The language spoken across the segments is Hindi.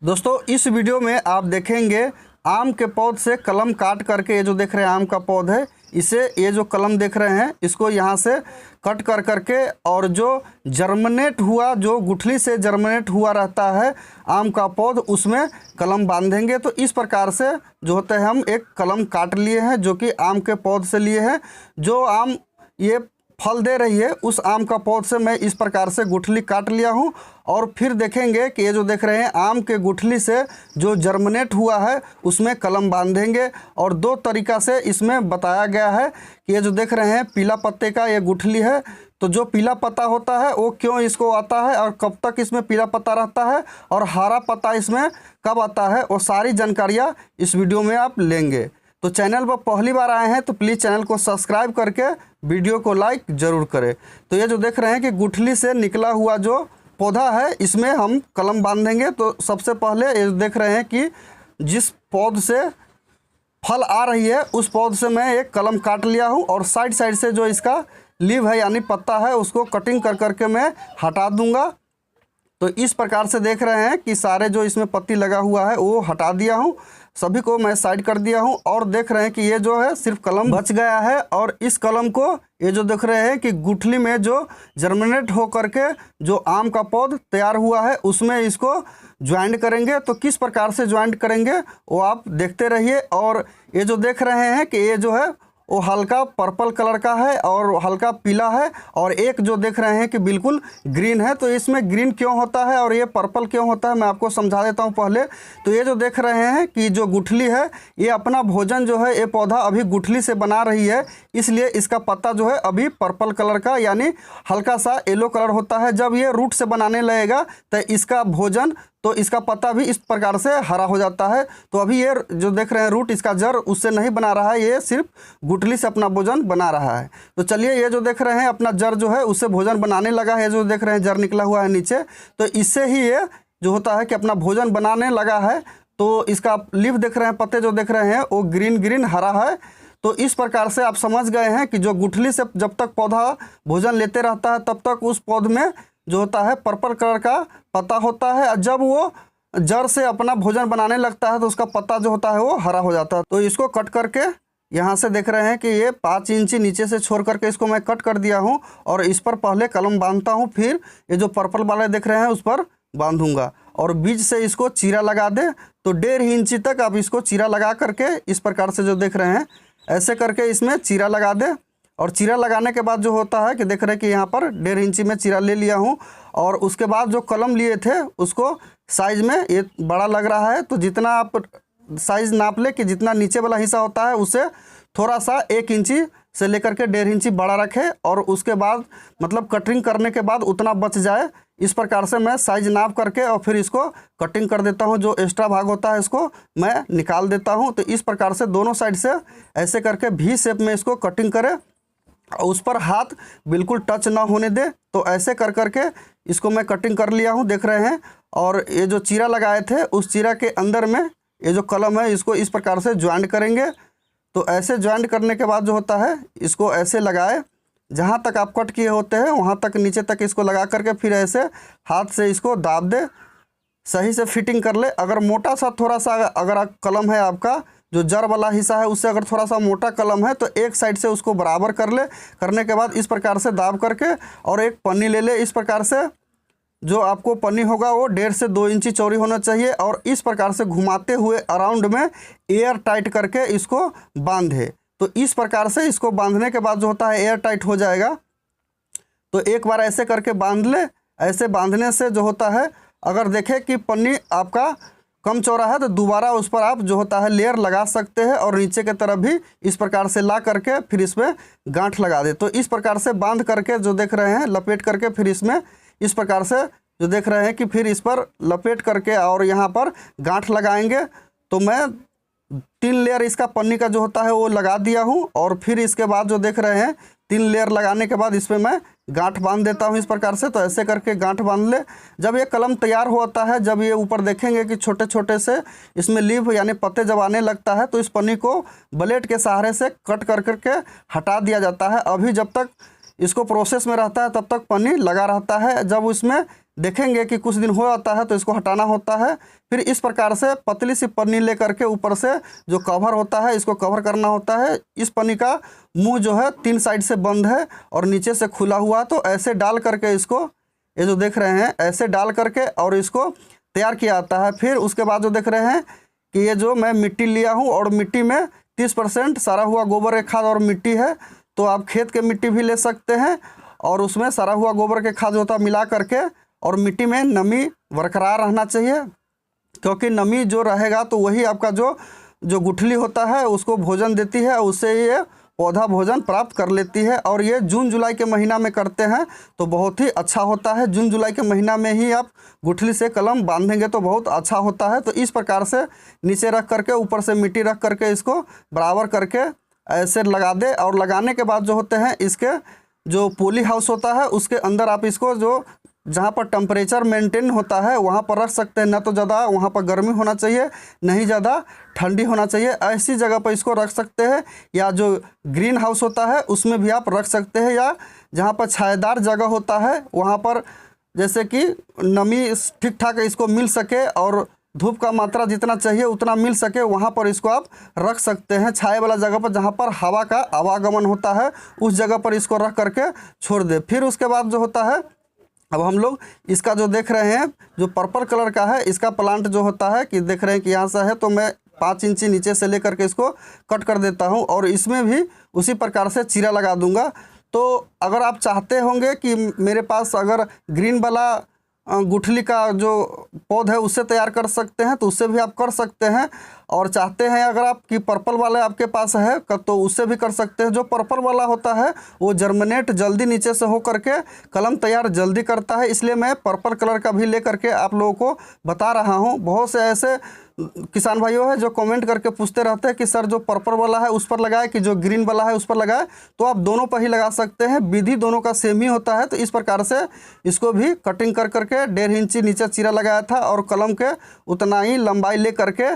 दोस्तों इस वीडियो में आप देखेंगे आम के पौध से कलम काट करके, ये जो देख रहे हैं आम का पौध है, इसे ये जो कलम देख रहे हैं इसको यहाँ से कट कर करके और जो जर्मिनेट हुआ, जो गुठली से जर्मिनेट हुआ रहता है आम का पौध, उसमें कलम बांधेंगे। तो इस प्रकार से जो होता है हम एक कलम काट लिए हैं जो कि आम के पौध से लिए हैं। जो आम ये फल दे रही है उस आम का पौध से मैं इस प्रकार से गुठली काट लिया हूँ। और फिर देखेंगे कि ये जो देख रहे हैं आम के गुठली से जो जर्मिनेट हुआ है उसमें कलम बांधेंगे। और दो तरीका से इसमें बताया गया है कि ये जो देख रहे हैं पीला पत्ते का ये गुठली है, तो जो पीला पत्ता होता है वो क्यों इसको आता है और कब तक इसमें पीला पत्ता रहता है और हरा पत्ता इसमें कब आता है, वो सारी जानकारियाँ इस वीडियो में आप लेंगे। तो चैनल पर पहली बार आए हैं तो प्लीज़ चैनल को सब्सक्राइब करके वीडियो को लाइक ज़रूर करें। तो ये जो देख रहे हैं कि गुठली से निकला हुआ जो पौधा है इसमें हम कलम बांधेंगे। तो सबसे पहले ये देख रहे हैं कि जिस पौध से फल आ रही है उस पौध से मैं एक कलम काट लिया हूँ और साइड साइड से जो इसका लीव है यानी पत्ता है उसको कटिंग कर करके मैं हटा दूँगा। तो इस प्रकार से देख रहे हैं कि सारे जो इसमें पत्ती लगा हुआ है वो हटा दिया हूँ, सभी को मैं साइड कर दिया हूँ। और देख रहे हैं कि ये जो है सिर्फ कलम बच गया है और इस कलम को ये जो देख रहे हैं कि गुठली में जो जर्मिनेट हो करके जो आम का पौध तैयार हुआ है उसमें इसको ज्वाइंट करेंगे। तो किस प्रकार से ज्वाइंट करेंगे वो आप देखते रहिए। और ये जो देख रहे हैं कि ये जो है वो हल्का पर्पल कलर का है और हल्का पीला है और एक जो देख रहे हैं कि बिल्कुल ग्रीन है। तो इसमें ग्रीन क्यों होता है और ये पर्पल क्यों होता है मैं आपको समझा देता हूँ पहले। तो ये जो देख रहे हैं कि जो गुठली है ये अपना भोजन जो है ये पौधा अभी गुठली से बना रही है, इसलिए इसका पत्ता जो है अभी पर्पल कलर का यानी हल्का सा येलो कलर होता है। जब ये रूट से बनाने लगेगा तो इसका भोजन, तो इसका पत्ता भी इस प्रकार से हरा हो जाता है। तो अभी ये जो देख रहे हैं रूट, इसका जड़ उससे नहीं बना रहा है, ये सिर्फ गुठली से अपना भोजन बना रहा है। तो चलिए ये जो देख रहे हैं अपना जड़ जो है उससे भोजन बनाने लगा है, जो देख रहे हैं जड़ निकला हुआ है नीचे, तो इससे ही ये जो होता है कि अपना भोजन बनाने लगा है। तो इसका लीफ देख रहे हैं, पत्ते जो देख रहे हैं वो ग्रीन ग्रीन हरा है। तो इस प्रकार से आप समझ गए हैं कि जो गुठली से जब तक पौधा भोजन लेते रहता है तब तक उस पौध में जो होता है पर्पल कलर का पत्ता होता है, और जब वो जड़ से अपना भोजन बनाने लगता है तो उसका पत्ता जो होता है वो हरा हो जाता है। तो इसको कट करके यहाँ से देख रहे हैं कि ये 5 इंची नीचे से छोड़ करके इसको मैं कट कर दिया हूँ और इस पर पहले कलम बांधता हूँ, फिर ये जो पर्पल वाले देख रहे हैं उस पर बांधूंगा और बीच से इसको चीरा लगा दे। तो 1.5 इंची तक आप इसको चीरा लगा करके इस प्रकार से जो देख रहे हैं ऐसे करके इसमें चीरा लगा दे। और चीरा लगाने के बाद जो होता है कि देख रहे हैं कि यहाँ पर 1.5 इंची में चीरा ले लिया हूँ और उसके बाद जो कलम लिए थे उसको साइज़ में ये बड़ा लग रहा है, तो जितना आप साइज़ नाप ले कि जितना नीचे वाला हिस्सा होता है उससे थोड़ा सा 1 इंची से लेकर के 1.5 इंची बड़ा रखें और उसके बाद मतलब कटिंग करने के बाद उतना बच जाए। इस प्रकार से मैं साइज नाप करके और फिर इसको कटिंग कर देता हूँ, जो एक्स्ट्रा भाग होता है इसको मैं निकाल देता हूँ। तो इस प्रकार से दोनों साइड से ऐसे करके भी शेप में इसको कटिंग करें, उस पर हाथ बिल्कुल टच ना होने दे। तो ऐसे कर करके इसको मैं कटिंग कर लिया हूँ, देख रहे हैं। और ये जो चीरा लगाए थे उस चीरा के अंदर में ये जो कलम है इसको इस प्रकार से ज्वाइंट करेंगे। तो ऐसे ज्वाइंट करने के बाद जो होता है इसको ऐसे लगाए, जहाँ तक आप कट किए होते हैं वहाँ तक नीचे तक इसको लगा करके फिर ऐसे हाथ से इसको दाब दे, सही से फिटिंग कर ले। अगर मोटा सा थोड़ा सा अगर कलम है आपका, जो जड़ वाला हिस्सा है उससे अगर थोड़ा सा मोटा कलम है तो एक साइड से उसको बराबर कर ले। करने के बाद इस प्रकार से दाब करके और एक पन्नी ले ले। इस प्रकार से जो आपको पन्नी होगा वो 1.5 से 2 इंची चौड़ी होना चाहिए और इस प्रकार से घुमाते हुए अराउंड में एयर टाइट करके इसको बांधे। तो इस प्रकार से इसको बांधने के बाद जो होता है एयर टाइट हो जाएगा। तो एक बार ऐसे करके बांध ले। ऐसे बांधने से जो होता है अगर देखें कि पन्नी आपका कम चौड़ा है तो दोबारा उस पर आप जो होता है लेयर लगा सकते हैं और नीचे की तरफ भी इस प्रकार से ला करके फिर इसमें गांठ लगा दे। तो इस प्रकार से बांध करके जो देख रहे हैं लपेट करके फिर इसमें इस प्रकार से जो देख रहे हैं कि फिर इस पर लपेट करके और यहाँ पर गांठ लगाएंगे। तो मैं 3 लेयर इसका पन्नी का जो होता है वो लगा दिया हूँ और फिर इसके बाद जो देख रहे हैं 3 लेयर लगाने के बाद इसमें मैं गांठ बांध देता हूँ इस प्रकार से। तो ऐसे करके गांठ बांध ले। जब ये कलम तैयार होता है, जब ये ऊपर देखेंगे कि छोटे छोटे से इसमें लीफ यानी पत्ते जब आने लगता है तो इस पन्नी को ब्लेड के सहारे से कट कर करके हटा दिया जाता है। अभी जब तक इसको प्रोसेस में रहता है तब तक पन्नी लगा रहता है। जब उसमें देखेंगे कि कुछ दिन हो जाता है तो इसको हटाना होता है। फिर इस प्रकार से पतली सी पन्नी लेकर के ऊपर से जो कवर होता है इसको कवर करना होता है। इस पन्नी का मुंह जो है 3 साइड से बंद है और नीचे से खुला हुआ, तो ऐसे डाल करके इसको, ये जो देख रहे हैं ऐसे डाल करके और इसको तैयार किया जाता है। फिर उसके बाद जो देख रहे हैं कि ये जो मैं मिट्टी लिया हूँ और मिट्टी में 30% सड़ा हुआ गोबर के खाद और मिट्टी है, तो आप खेत के मिट्टी भी ले सकते हैं और उसमें सड़ा हुआ गोबर के खाद होता मिला करके, और मिट्टी में नमी बरकरार रहना चाहिए, क्योंकि नमी जो रहेगा तो वही आपका जो गुठली होता है उसको भोजन देती है, उससे ये पौधा भोजन प्राप्त कर लेती है। और ये जून जुलाई के महीना में करते हैं तो बहुत ही अच्छा होता है। जून जुलाई के महीना में ही आप गुठली से कलम बांधेंगे तो बहुत अच्छा होता है। तो इस प्रकार से नीचे रख करके ऊपर से मिट्टी रख करके इसको बराबर करके ऐसे लगा दे, और लगाने के बाद जो होते हैं इसके जो पॉली हाउस होता है उसके अंदर आप इसको जो जहाँ पर टेम्परेचर मेंटेन होता है वहाँ पर रख सकते हैं। ना तो ज़्यादा वहाँ पर गर्मी होना चाहिए, नहीं ज़्यादा ठंडी होना चाहिए, ऐसी जगह पर इसको रख सकते हैं। या जो ग्रीन हाउस होता है उसमें भी आप रख सकते हैं, या जहाँ पर छायादार जगह होता है वहाँ पर, जैसे कि नमी ठीक ठाक इसको मिल सके और धूप का मात्रा जितना चाहिए उतना मिल सके, वहाँ पर इसको आप रख सकते हैं। छाया वाला जगह पर जहाँ पर हवा का आवागमन होता है उस जगह पर इसको रख करके छोड़ दे। फिर उसके बाद जो होता है, अब हम लोग इसका जो देख रहे हैं जो पर्पल कलर का है इसका प्लांट जो होता है कि देख रहे हैं कि यहाँ से है, तो मैं 5 इंची नीचे से लेकर के इसको कट कर देता हूँ और इसमें भी उसी प्रकार से चीरा लगा दूंगा। तो अगर आप चाहते होंगे कि मेरे पास अगर ग्रीन वाला गुठली का जो पौध है उससे तैयार कर सकते हैं तो उससे भी आप कर सकते हैं, और चाहते हैं अगर आप कि पर्पल वाले आपके पास है तो उससे भी कर सकते हैं। जो पर्पल वाला होता है वो जर्मिनेट जल्दी नीचे से हो करके कलम तैयार जल्दी करता है, इसलिए मैं पर्पल कलर का भी ले करके आप लोगों को बता रहा हूँ। बहुत से ऐसे किसान भाइयों हैं जो कमेंट करके पूछते रहते हैं कि सर जो पर्पल वाला है उस पर लगाए कि जो ग्रीन वाला है उस पर लगाए, तो आप दोनों पर ही लगा सकते हैं, विधि दोनों का सेम ही होता है। तो इस प्रकार से इसको भी कटिंग कर करके 1.5 इंची नीचे चीरा लगाया था और कलम के उतना ही लंबाई ले करके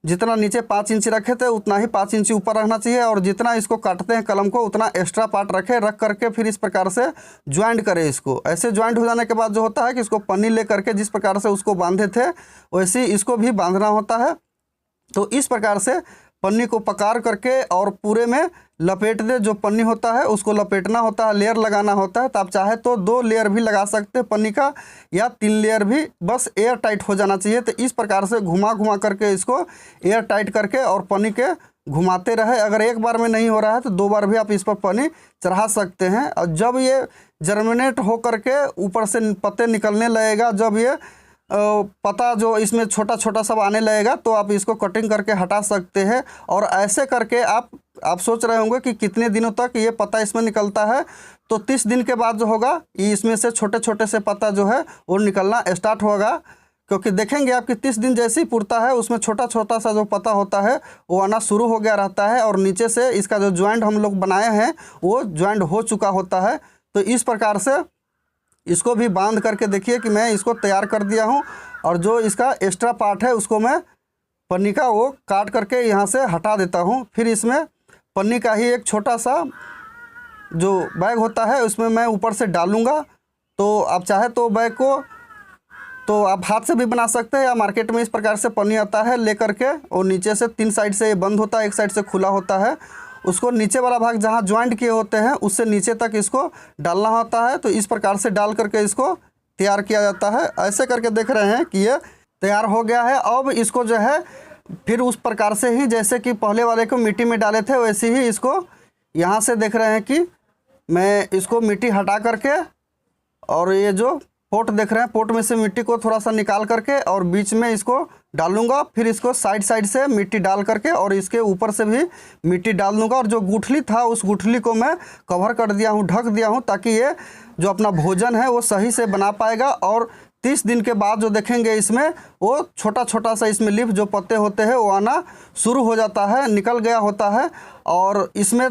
जितना नीचे 5 इंच रखे थे उतना ही 5 इंच ऊपर रखना चाहिए, और जितना इसको काटते हैं कलम को उतना एक्स्ट्रा पार्ट रख करके फिर इस प्रकार से ज्वाइंट करें इसको। ऐसे ज्वाइंट हो जाने के बाद जो होता है कि इसको पन्नी ले करके जिस प्रकार से उसको बांधे थे वैसे ही इसको भी बांधना होता है। तो इस प्रकार से पन्नी को पकार करके और पूरे में लपेट दे, जो पन्नी होता है उसको लपेटना होता है, लेयर लगाना होता है। तो आप चाहे तो 2 लेयर भी लगा सकते हैं पन्नी का, या 3 लेयर भी, बस एयर टाइट हो जाना चाहिए। तो इस प्रकार से घुमा घुमा करके इसको एयर टाइट करके और पन्नी के घुमाते रहे। अगर एक बार में नहीं हो रहा है तो 2 बार भी आप इस पर पन्नी चढ़ा सकते हैं। और जब ये जर्मिनेट हो करके ऊपर से पत्ते निकलने लगेगा, जब ये पता जो इसमें छोटा छोटा सब आने लगेगा तो आप इसको कटिंग करके हटा सकते हैं। और ऐसे करके आप सोच रहे होंगे कि कितने दिनों तक ये पत्ता इसमें निकलता है, तो 30 दिन के बाद जो होगा इसमें से छोटे छोटे से पत्ता जो है वो निकलना स्टार्ट होगा। क्योंकि देखेंगे आपकी 30 दिन जैसे ही पुरता है उसमें छोटा छोटा सा जो पत्ता होता है वो आना शुरू हो गया रहता है, और नीचे से इसका जो ज्वाइंट हम लोग बनाए हैं वो ज्वाइंट हो चुका होता है। तो इस प्रकार से इसको भी बांध करके देखिए कि मैं इसको तैयार कर दिया हूँ, और जो इसका एक्स्ट्रा पार्ट है उसको मैं पन्नी का वो काट करके यहाँ से हटा देता हूँ। फिर इसमें पन्नी का ही एक छोटा सा जो बैग होता है उसमें मैं ऊपर से डालूँगा। तो आप चाहे तो बैग को तो आप हाथ से भी बना सकते हैं, या मार्केट में इस प्रकार से पन्नी आता है ले करके, और नीचे से 3 साइड से ये बंद होता है, एक साइड से खुला होता है, उसको नीचे वाला भाग जहाँ ज्वाइंट किए होते हैं उससे नीचे तक इसको डालना होता है। तो इस प्रकार से डाल करके इसको तैयार किया जाता है। ऐसे करके देख रहे हैं कि ये तैयार हो गया है। अब इसको जो है फिर उस प्रकार से ही जैसे कि पहले वाले को मिट्टी में डाले थे वैसे ही इसको यहाँ से देख रहे हैं कि मैं इसको मिट्टी हटा करके, और ये जो पोट देख रहे हैं पोट में से मिट्टी को थोड़ा सा निकाल करके और बीच में इसको डालूंगा। फिर इसको साइड साइड से मिट्टी डाल करके और इसके ऊपर से भी मिट्टी डाल दूंगा, और जो गुठली था उस गुठली को मैं कवर कर दिया हूँ, ढक दिया हूँ, ताकि ये जो अपना भोजन है वो सही से बना पाएगा। और 30 दिन के बाद जो देखेंगे इसमें वो छोटा छोटा सा इसमें लीफ जो पत्ते होते हैं वो आना शुरू हो जाता है, निकल गया होता है। और इसमें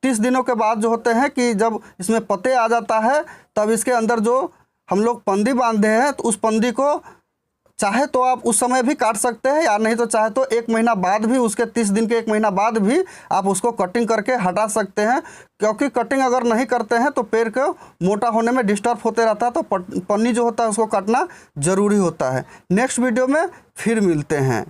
30 दिनों के बाद जो होते हैं कि जब इसमें पत्ते आ जाता है तब इसके अंदर जो हम लोग पंदी बांधे हैं तो उस पंदी को चाहे तो आप उस समय भी काट सकते हैं, या नहीं तो चाहे तो 1 महीना बाद भी, उसके 30 दिन के 1 महीना बाद भी आप उसको कटिंग करके हटा सकते हैं। क्योंकि कटिंग अगर नहीं करते हैं तो पेड़ को मोटा होने में डिस्टर्ब होते रहता है, तो पन्नी जो होता है उसको काटना ज़रूरी होता है। नेक्स्ट वीडियो में फिर मिलते हैं।